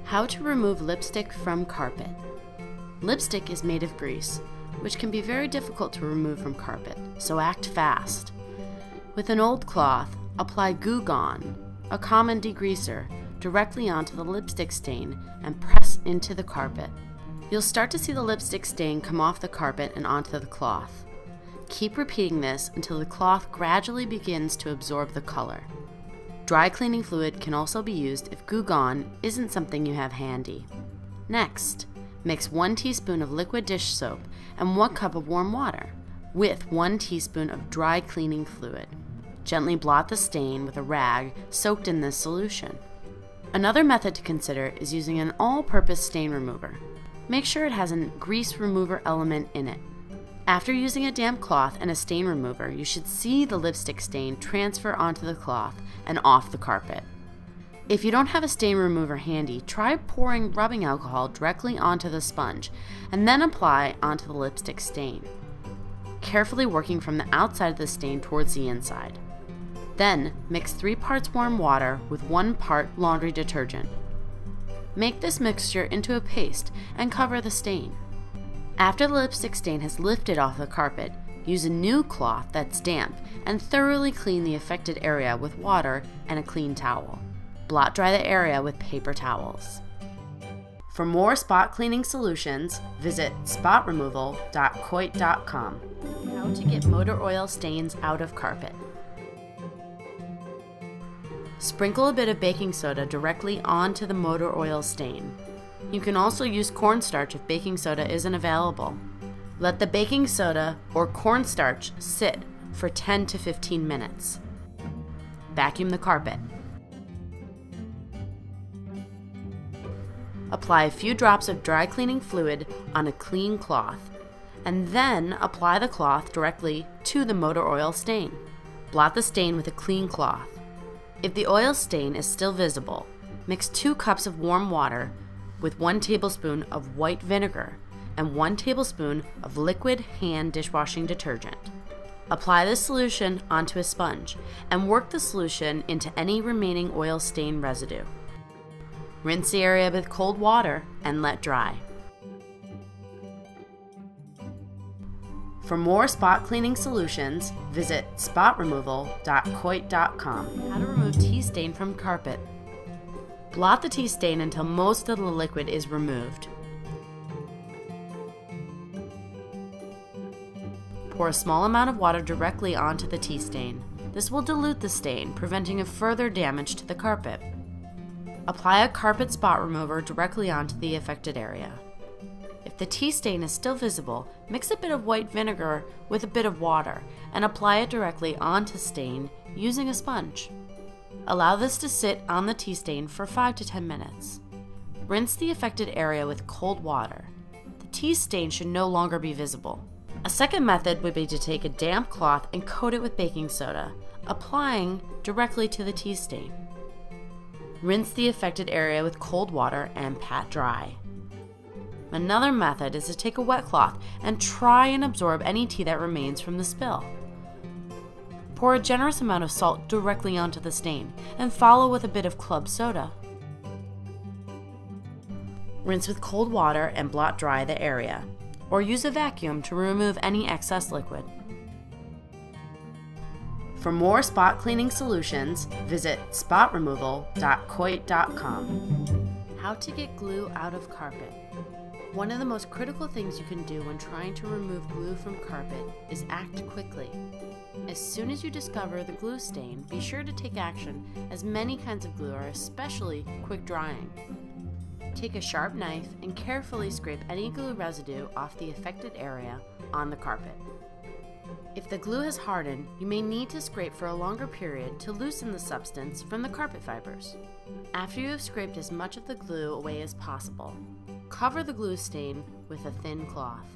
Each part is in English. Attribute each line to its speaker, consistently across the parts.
Speaker 1: How to remove lipstick from carpet. Lipstick is made of grease, which can be very difficult to remove from carpet, so act fast. With an old cloth, apply Goo Gone, a common degreaser, directly onto the lipstick stain and press into the carpet. You'll start to see the lipstick stain come off the carpet and onto the cloth. Keep repeating this until the cloth gradually begins to absorb the color. Dry cleaning fluid can also be used if Goo Gone isn't something you have handy. Next, mix 1 teaspoon of liquid dish soap and 1 cup of warm water with 1 teaspoon of dry cleaning fluid. Gently blot the stain with a rag soaked in this solution. Another method to consider is using an all-purpose stain remover. Make sure it has a grease remover element in it. After using a damp cloth and a stain remover, you should see the lipstick stain transfer onto the cloth and off the carpet. If you don't have a stain remover handy, try pouring rubbing alcohol directly onto the sponge and then apply onto the lipstick stain, carefully working from the outside of the stain towards the inside. Then mix 3 parts warm water with 1 part laundry detergent. Make this mixture into a paste and cover the stain. After the lipstick stain has lifted off the carpet, use a new cloth that's damp and thoroughly clean the affected area with water and a clean towel. Blot dry the area with paper towels. For more spot cleaning solutions, visit spotremoval.coit.com. How to get motor oil stains out of carpet. Sprinkle a bit of baking soda directly onto the motor oil stain. You can also use cornstarch if baking soda isn't available. Let the baking soda or cornstarch sit for 10 to 15 minutes. Vacuum the carpet. Apply a few drops of dry cleaning fluid on a clean cloth, and then apply the cloth directly to the motor oil stain. Blot the stain with a clean cloth. If the oil stain is still visible, mix 2 cups of warm water with 1 tablespoon of white vinegar and 1 tablespoon of liquid hand dishwashing detergent. Apply the solution onto a sponge and work the solution into any remaining oil stain residue. Rinse the area with cold water and let dry. For more spot cleaning solutions, visit spotremoval.coit.com. How to remove tea stain from carpet. Blot the tea stain until most of the liquid is removed. Pour a small amount of water directly onto the tea stain. This will dilute the stain, preventing a further damage to the carpet. Apply a carpet spot remover directly onto the affected area. If the tea stain is still visible, mix a bit of white vinegar with a bit of water and apply it directly onto stain using a sponge. Allow this to sit on the tea stain for 5 to 10 minutes. Rinse the affected area with cold water. The tea stain should no longer be visible. A second method would be to take a damp cloth and coat it with baking soda, applying directly to the tea stain. Rinse the affected area with cold water and pat dry. Another method is to take a wet cloth and try and absorb any tea that remains from the spill. Pour a generous amount of salt directly onto the stain and follow with a bit of club soda. Rinse with cold water and blot dry the area, or use a vacuum to remove any excess liquid. For more spot cleaning solutions, visit spotremoval.coit.com. How to get glue out of carpet. One of the most critical things you can do when trying to remove glue from carpet is act quickly. As soon as you discover the glue stain, be sure to take action, as many kinds of glue are especially quick drying. Take a sharp knife and carefully scrape any glue residue off the affected area on the carpet. If the glue has hardened, you may need to scrape for a longer period to loosen the substance from the carpet fibers. After you have scraped as much of the glue away as possible, cover the glue stain with a thin cloth.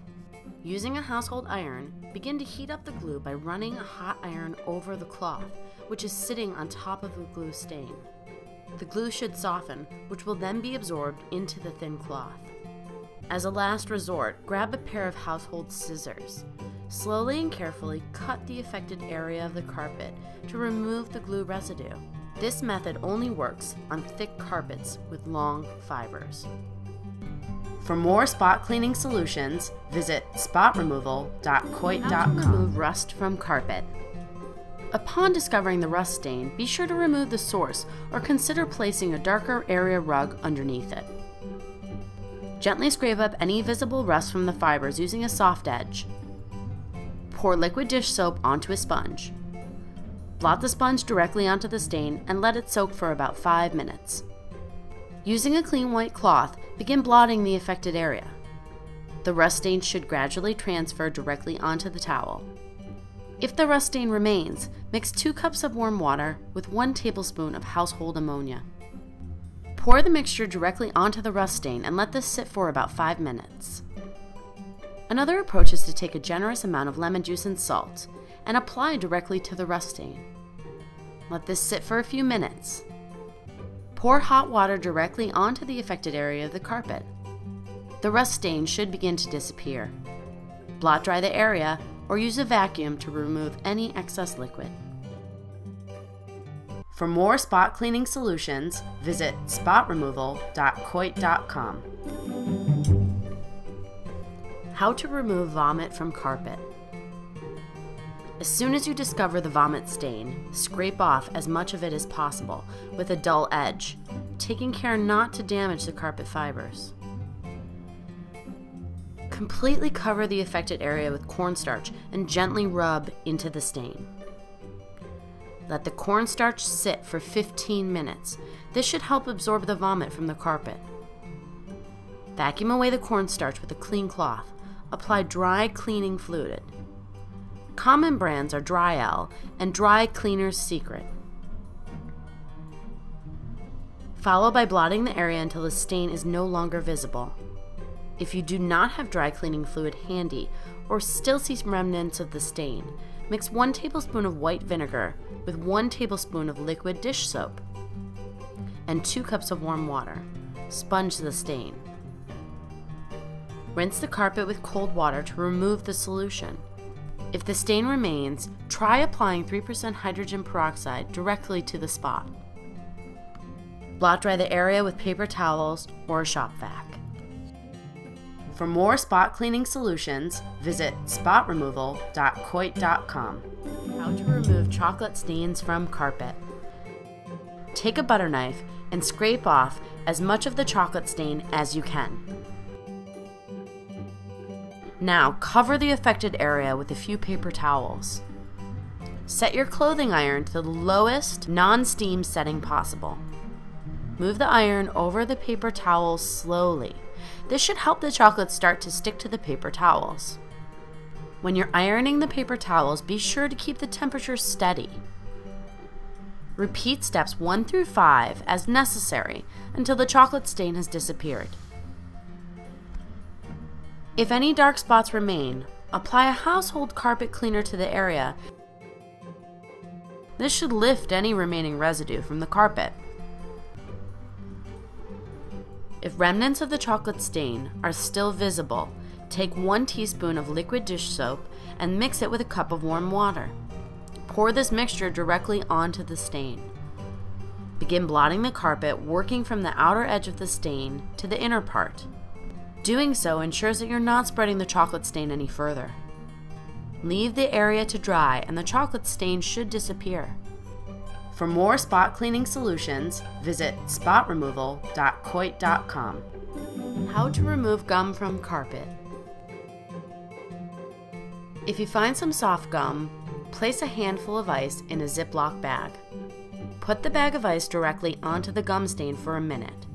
Speaker 1: Using a household iron, begin to heat up the glue by running a hot iron over the cloth, which is sitting on top of the glue stain. The glue should soften, which will then be absorbed into the thin cloth. As a last resort, grab a pair of household scissors. Slowly and carefully cut the affected area of the carpet to remove the glue residue. This method only works on thick carpets with long fibers. For more spot cleaning solutions, visit spotremoval.coit.com. How to remove rust from carpet. Upon discovering the rust stain, be sure to remove the source or consider placing a darker area rug underneath it. Gently scrape up any visible rust from the fibers using a soft edge. Pour liquid dish soap onto a sponge. Blot the sponge directly onto the stain and let it soak for about 5 minutes. Using a clean white cloth, begin blotting the affected area. The rust stain should gradually transfer directly onto the towel. If the rust stain remains, mix 2 cups of warm water with 1 tablespoon of household ammonia. Pour the mixture directly onto the rust stain and let this sit for about 5 minutes. Another approach is to take a generous amount of lemon juice and salt and apply directly to the rust stain. Let this sit for a few minutes. Pour hot water directly onto the affected area of the carpet. The rust stain should begin to disappear. Blot dry the area or use a vacuum to remove any excess liquid. For more spot cleaning solutions, visit spotremoval.coit.com. How to remove vomit from carpet. As soon as you discover the vomit stain, scrape off as much of it as possible with a dull edge, taking care not to damage the carpet fibers. Completely cover the affected area with cornstarch and gently rub into the stain. Let the cornstarch sit for 15 minutes. This should help absorb the vomit from the carpet. Vacuum away the cornstarch with a clean cloth. Apply dry cleaning fluid. Common brands are Dry-L and Dry Cleaner's Secret. Follow by blotting the area until the stain is no longer visible. If you do not have dry cleaning fluid handy or still see remnants of the stain, mix 1 tablespoon of white vinegar with 1 tablespoon of liquid dish soap and 2 cups of warm water. Sponge the stain. Rinse the carpet with cold water to remove the solution. If the stain remains, try applying 3% hydrogen peroxide directly to the spot. Blot dry the area with paper towels or a shop vac. For more spot cleaning solutions, visit spotremoval.coit.com. How to remove chocolate stains from carpet. Take a butter knife and scrape off as much of the chocolate stain as you can. Now cover the affected area with a few paper towels. Set your clothing iron to the lowest non-steam setting possible. Move the iron over the paper towels slowly. This should help the chocolate start to stick to the paper towels. When you're ironing the paper towels, be sure to keep the temperature steady. Repeat steps 1 through 5 as necessary until the chocolate stain has disappeared. If any dark spots remain, apply a household carpet cleaner to the area. This should lift any remaining residue from the carpet. If remnants of the chocolate stain are still visible, take 1 teaspoon of liquid dish soap and mix it with a cup of warm water. Pour this mixture directly onto the stain. Begin blotting the carpet, working from the outer edge of the stain to the inner part. Doing so ensures that you're not spreading the chocolate stain any further. Leave the area to dry and the chocolate stain should disappear. For more spot cleaning solutions, visit spotremoval.coit.com. How to remove gum from carpet. If you find some soft gum, place a handful of ice in a Ziploc bag. Put the bag of ice directly onto the gum stain for a minute.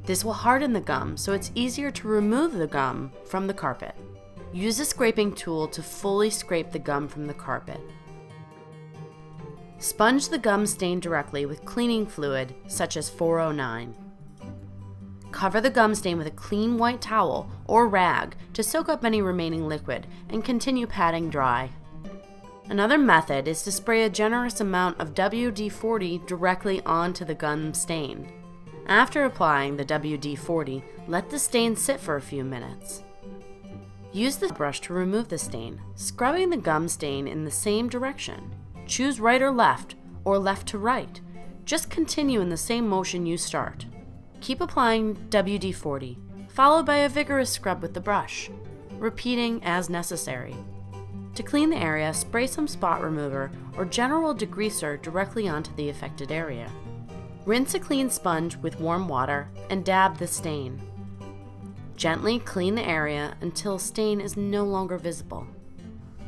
Speaker 1: This will harden the gum, so it's easier to remove the gum from the carpet. Use a scraping tool to fully scrape the gum from the carpet. Sponge the gum stain directly with cleaning fluid, such as 409. Cover the gum stain with a clean white towel or rag to soak up any remaining liquid and continue patting dry. Another method is to spray a generous amount of WD-40 directly onto the gum stain. After applying the WD-40, let the stain sit for a few minutes. Use the brush to remove the stain, scrubbing the gum stain in the same direction. Choose right or left to right. Just continue in the same motion you start. Keep applying WD-40, followed by a vigorous scrub with the brush, repeating as necessary. To clean the area, spray some spot remover or general degreaser directly onto the affected area. Rinse a clean sponge with warm water and dab the stain. Gently clean the area until stain is no longer visible.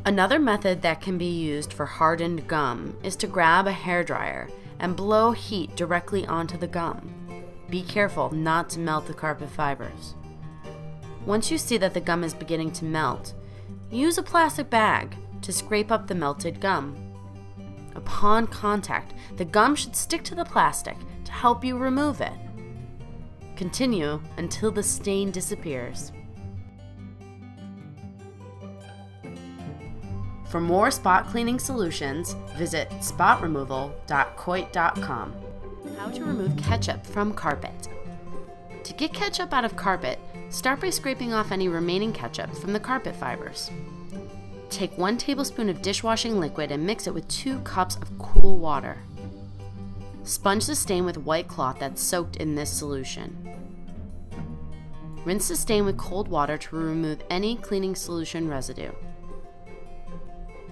Speaker 1: Another method that can be used for hardened gum is to grab a hairdryer and blow heat directly onto the gum. Be careful not to melt the carpet fibers. Once you see that the gum is beginning to melt, use a plastic bag to scrape up the melted gum. Upon contact, the gum should stick to the plastic to help you remove it. Continue until the stain disappears. For more spot cleaning solutions, visit spotremoval.coit.com. How to remove ketchup from carpet. To get ketchup out of carpet, start by scraping off any remaining ketchup from the carpet fibers. Take 1 tablespoon of dishwashing liquid and mix it with 2 cups of cool water. Sponge the stain with white cloth that's soaked in this solution. Rinse the stain with cold water to remove any cleaning solution residue.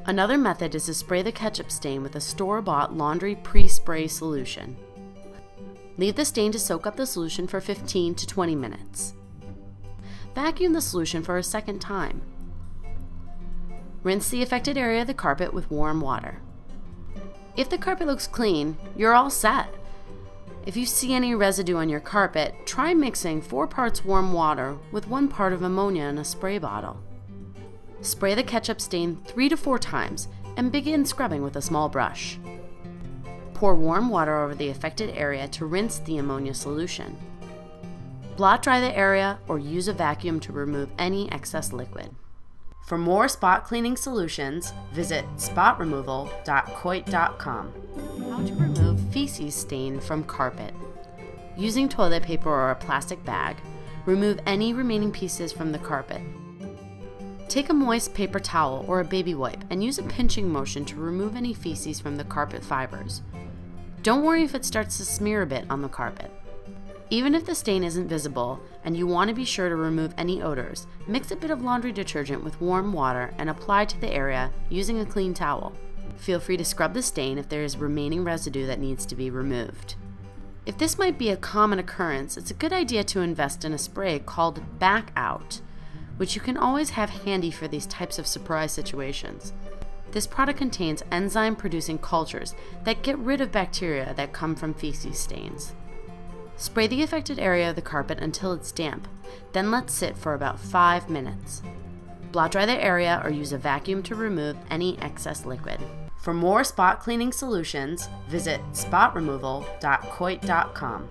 Speaker 1: Another method is to spray the ketchup stain with a store-bought laundry pre-spray solution. Leave the stain to soak up the solution for 15 to 20 minutes. Vacuum the solution for a second time. Rinse the affected area of the carpet with warm water. If the carpet looks clean, you're all set. If you see any residue on your carpet, try mixing 4 parts warm water with 1 part of ammonia in a spray bottle. Spray the ketchup stain 3 to 4 times and begin scrubbing with a small brush. Pour warm water over the affected area to rinse the ammonia solution. Blot dry the area or use a vacuum to remove any excess liquid. For more spot cleaning solutions, visit spotremoval.coit.com. How to remove feces stain from carpet. Using toilet paper or a plastic bag, remove any remaining pieces from the carpet. Take a moist paper towel or a baby wipe and use a pinching motion to remove any feces from the carpet fibers. Don't worry if it starts to smear a bit on the carpet. Even if the stain isn't visible and you want to be sure to remove any odors, mix a bit of laundry detergent with warm water and apply to the area using a clean towel. Feel free to scrub the stain if there is remaining residue that needs to be removed. If this might be a common occurrence, it's a good idea to invest in a spray called Back Out, which you can always have handy for these types of surprise situations. This product contains enzyme-producing cultures that get rid of bacteria that come from feces stains. Spray the affected area of the carpet until it's damp, then let sit for about 5 minutes. Blot dry the area or use a vacuum to remove any excess liquid. For more spot cleaning solutions, visit spotremoval.coit.com.